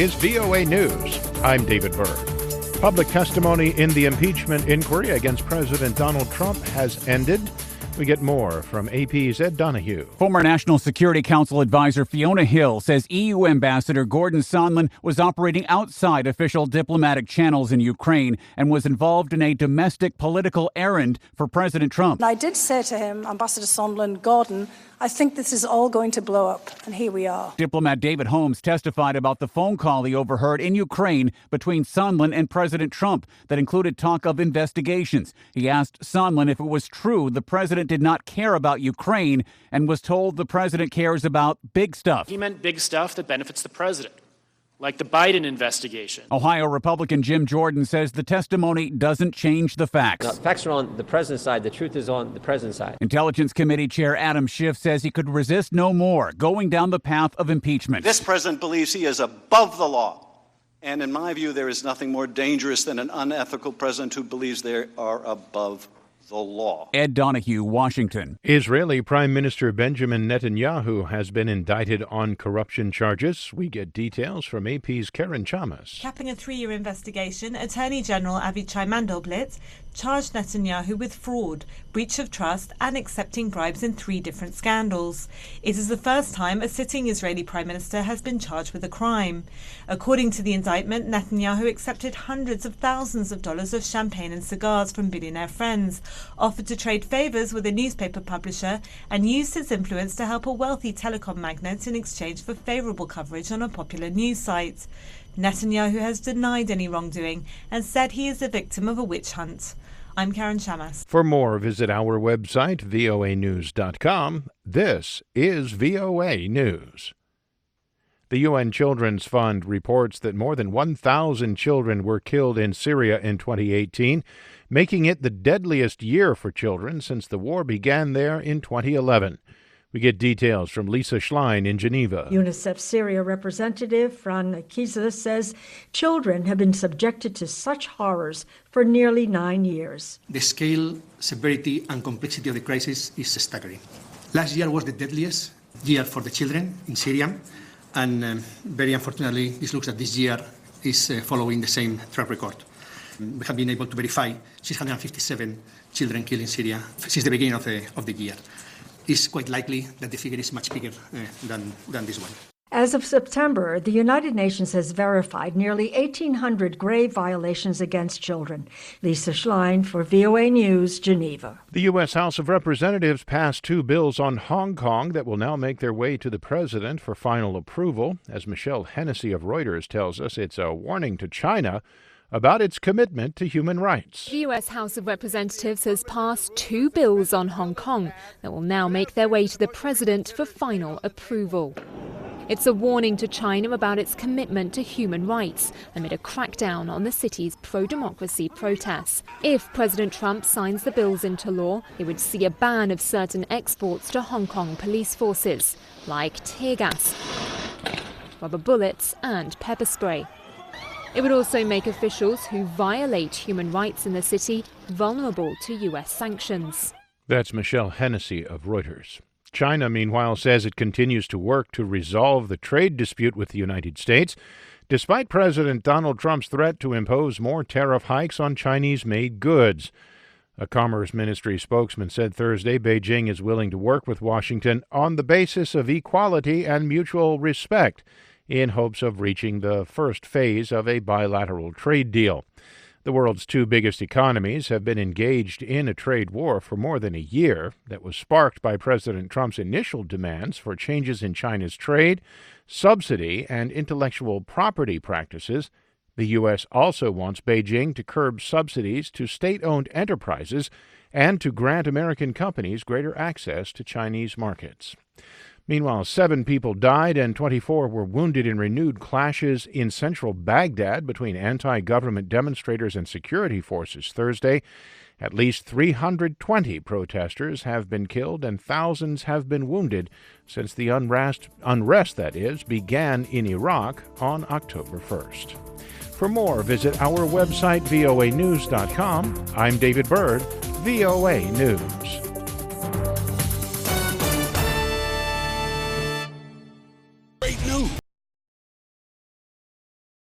Is VOA News. I'm David Byrd. Public testimony in the impeachment inquiry against President Donald Trump has ended. We get more from AP's Ed Donahue. Former National Security Council advisor Fiona Hill says EU Ambassador Gordon Sandlin was operating outside official diplomatic channels in Ukraine and was involved in a domestic political errand for President Trump. I did say to him, Ambassador Sandlin, Gordon, I think this is all going to blow up, and here we are. Diplomat David Holmes testified about the phone call he overheard in Ukraine between Sandlin and President Trump that included talk of investigations. He asked Sandlin if it was true the president did not care about Ukraine and was told the president cares about big stuff. He meant big stuff that benefits the president, like the Biden investigation. Ohio Republican Jim Jordan says the testimony doesn't change the facts. Now, the facts are on the president's side. The truth is on the president's side. Intelligence Committee Chair Adam Schiff says he could resist no more going down the path of impeachment. This president believes he is above the law. And in my view, there is nothing more dangerous than an unethical president who believes they are above the law. Ed Donahue, Washington. Israeli Prime Minister Benjamin Netanyahu has been indicted on corruption charges. We get details from AP's Karen Chamas. Capping a 3-year investigation, Attorney General Avichai Mandelblit charged Netanyahu with fraud, breach of trust and accepting bribes in 3 different scandals. It is the first time a sitting Israeli Prime Minister has been charged with a crime. According to the indictment, Netanyahu accepted hundreds of thousands of dollars of champagne and cigars from billionaire friends, offered to trade favours with a newspaper publisher and used his influence to help a wealthy telecom magnate in exchange for favourable coverage on a popular news site. Netanyahu has denied any wrongdoing and said he is the victim of a witch hunt. I'm Karen Chamas. For more, visit our website, voanews.com. This is VOA News. The UN Children's Fund reports that more than 1,000 children were killed in Syria in 2018, making it the deadliest year for children since the war began there in 2011. We get details from Lisa Schlein in Geneva. UNICEF Syria representative Fran Kiza says children have been subjected to such horrors for nearly 9 years. The scale, severity and complexity of the crisis is staggering. Last year was the deadliest year for the children in Syria, and very unfortunately, this looks that this year is following the same track record. We have been able to verify 657 children killed in Syria since the beginning of the year. It's quite likely that the figure is much bigger than this one. As of September, the United Nations has verified nearly 1,800 grave violations against children. Lisa Schlein for VOA News, Geneva. The U.S. House of Representatives passed 2 bills on Hong Kong that will now make their way to the president for final approval. As Michelle Hennessy of Reuters tells us, it's a warning to China about its commitment to human rights. The U.S. House of Representatives has passed 2 bills on Hong Kong that will now make their way to the president for final approval. It's a warning to China about its commitment to human rights amid a crackdown on the city's pro-democracy protests. If President Trump signs the bills into law, it would see a ban of certain exports to Hong Kong police forces, like tear gas, rubber bullets and pepper spray. It would also make officials who violate human rights in the city vulnerable to U.S. sanctions. That's Michelle Hennessy of Reuters. China, meanwhile, says it continues to work to resolve the trade dispute with the United States, despite President Donald Trump's threat to impose more tariff hikes on Chinese-made goods. A Commerce Ministry spokesman said Thursday Beijing is willing to work with Washington on the basis of equality and mutual respect, in hopes of reaching the first phase of a bilateral trade deal. The world's 2 biggest economies have been engaged in a trade war for more than a year that was sparked by President Trump's initial demands for changes in China's trade, subsidy, and intellectual property practices. The U.S. also wants Beijing to curb subsidies to state-owned enterprises and to grant American companies greater access to Chinese markets. Meanwhile, 7 people died and 24 were wounded in renewed clashes in central Baghdad between anti-government demonstrators and security forces Thursday. At least 320 protesters have been killed and thousands have been wounded since the unrest began in Iraq on October 1st. For more, visit our website, voanews.com. I'm David Byrd, VOA News.